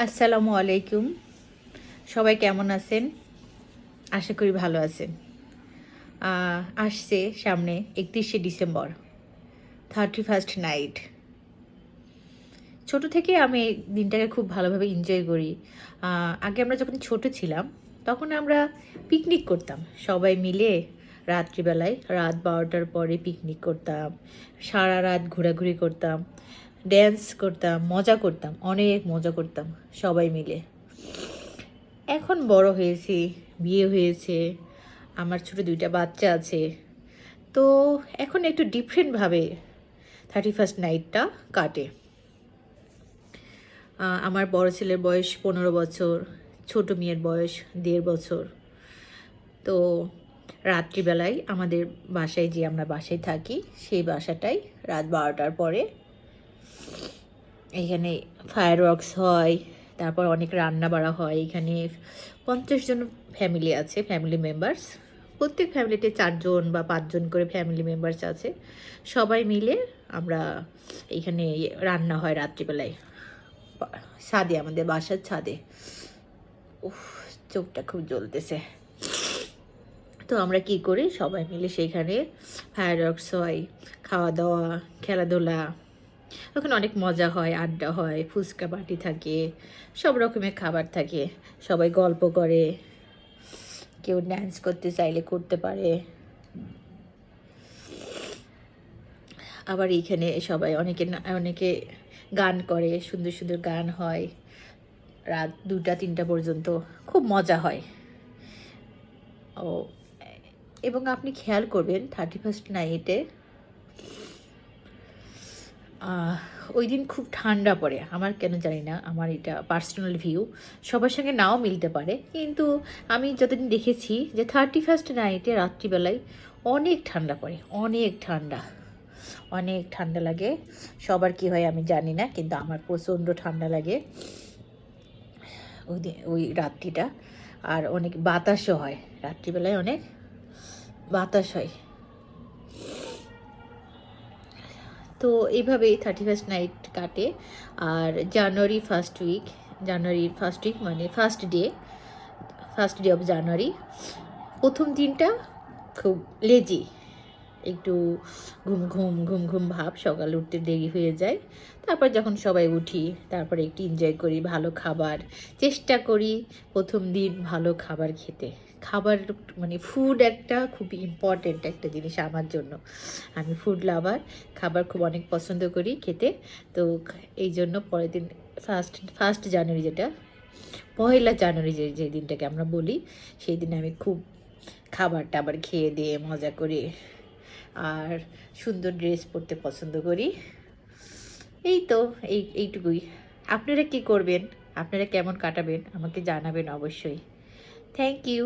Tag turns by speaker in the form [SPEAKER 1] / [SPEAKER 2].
[SPEAKER 1] আসসালামু আলাইকুম। সবাই কেমন আছেন? আশা করি ভালো আছেন। আসছে সামনে 31শে ডিসেম্বর, 31st নাইট। ছোট থেকে আমি এই দিনটাকে খুব ভালোভাবে এনজয় করি। আগে আমরা যখন ছোট ছিলাম, তখন আমরা পিকনিক করতাম। সবাই মিলে রাত্রিবেলায় রাত 12টার পরে পিকনিক করতাম। সারা রাত ঘোরাঘুরি করতাম, ড্যান্স করতাম, মজা করতাম, অনেক মজা করতাম সবাই মিলে। এখন বড় হয়েছি, বিয়ে হয়েছে, আমার ছোট 2টা বাচ্চা আছে। তো এখন একটু ডিফারেন্টভাবে 31st নাইটটা কাটে। আমার বড় ছেলের বয়স 15 বছর, ছোট মেয়ের বয়স 1.5 বছর। তো রাত্রিবেলায় আমাদের বাসায়, যে আমরা বাসায় থাকি, সেই বাসাটাই রাত 12টার পরে এখানে ফায়ারওয়ার্কস হয়, তারপর অনেক রান্না বাড়া হয়। এখানে 50 জন ফ্যামিলি আছে, ফ্যামিলি মেম্বার্স। প্রত্যেক ফ্যামিলিতে 4 জন বা 5 জন করে ফ্যামিলি মেম্বার্স আছে। সবাই মিলে আমরা এখানে রান্না হয় রাত্রিবেলায় ছাদে, আমাদের বাসার ছাদে। উফ, চোখটা খুব জ্বলতেছে। তো আমরা কি করি, সবাই মিলে সেখানে ফায়ারওয়ার্কস হয়, খাওয়া দাওয়া, খেলাধুলা। ওখানে অনেক মজা হয়, আড্ডা হয়, ফুচকা পার্টি থাকে, সব রকমের খাবার থাকে। সবাই গল্প করে, কেউ ড্যান্স করতে চাইলে করতে পারে। আবার এইখানে সবাই অনেকে গান করে, সুন্দর সুন্দর গান হয় রাত 2টা 3টা পর্যন্ত। খুব মজা হয়। ও, এবং আপনি খেয়াল করবেন 31st নাইটে ওই দিন খুব ঠান্ডা পড়ে। আমার কেন জানি না, আমার এটা পার্সোনাল ভিউ, সবার সঙ্গে নাও মিলতে পারে, কিন্তু আমি যতদিন দেখেছি যে 31st নাইটে রাত্রিবেলায় অনেক ঠান্ডা পড়ে, অনেক ঠান্ডা, অনেক ঠান্ডা লাগে। সবার কি হয় আমি জানি না, কিন্তু আমার প্রচণ্ড ঠান্ডা লাগে ওই রাত্রিটা। আর অনেক বাতাসও হয় রাত্রিবেলায়, অনেক বাতাস হয়। তো এইভাবেই 31st নাইট কাটে। আর জানুয়ারির ফার্স্ট উইক মানে ফার্স্ট ডে অফ জানুয়ারি, প্রথম দিনটা খুব লেজি, একটু ঘুম ঘুম ভাব, সকালে উঠতে দেরি হয়ে যায়। তারপর যখন সবাই উঠি, তারপরে একটু এনজয় করি, ভালো খাবার চেষ্টা করি। প্রথম দিন ভালো খাবার খেতে, খাবার মানে ফুড একটা খুব ইম্পর্ট্যান্ট একটা জিনিস আমার জন্য। আমি ফুড লাভার, খাবার খুব অনেক পছন্দ করি খেতে। তো এই জন্য পরের দিন ফার্স্ট জানুয়ারি, যেটা 1লা জানুয়ারি, যে দিনটাকে আমরা বলি, সেই দিনে আমি খুব খাবার টাবার খেয়ে দিয়ে মজা করে আর সুন্দর ড্রেস পরতে পছন্দ করি। এই তো, এইটুকুই। আপনারা কি করবেন, আপনারা কেমন কাটাবেন আমাকে জানাবেন অবশ্যই। Thank you.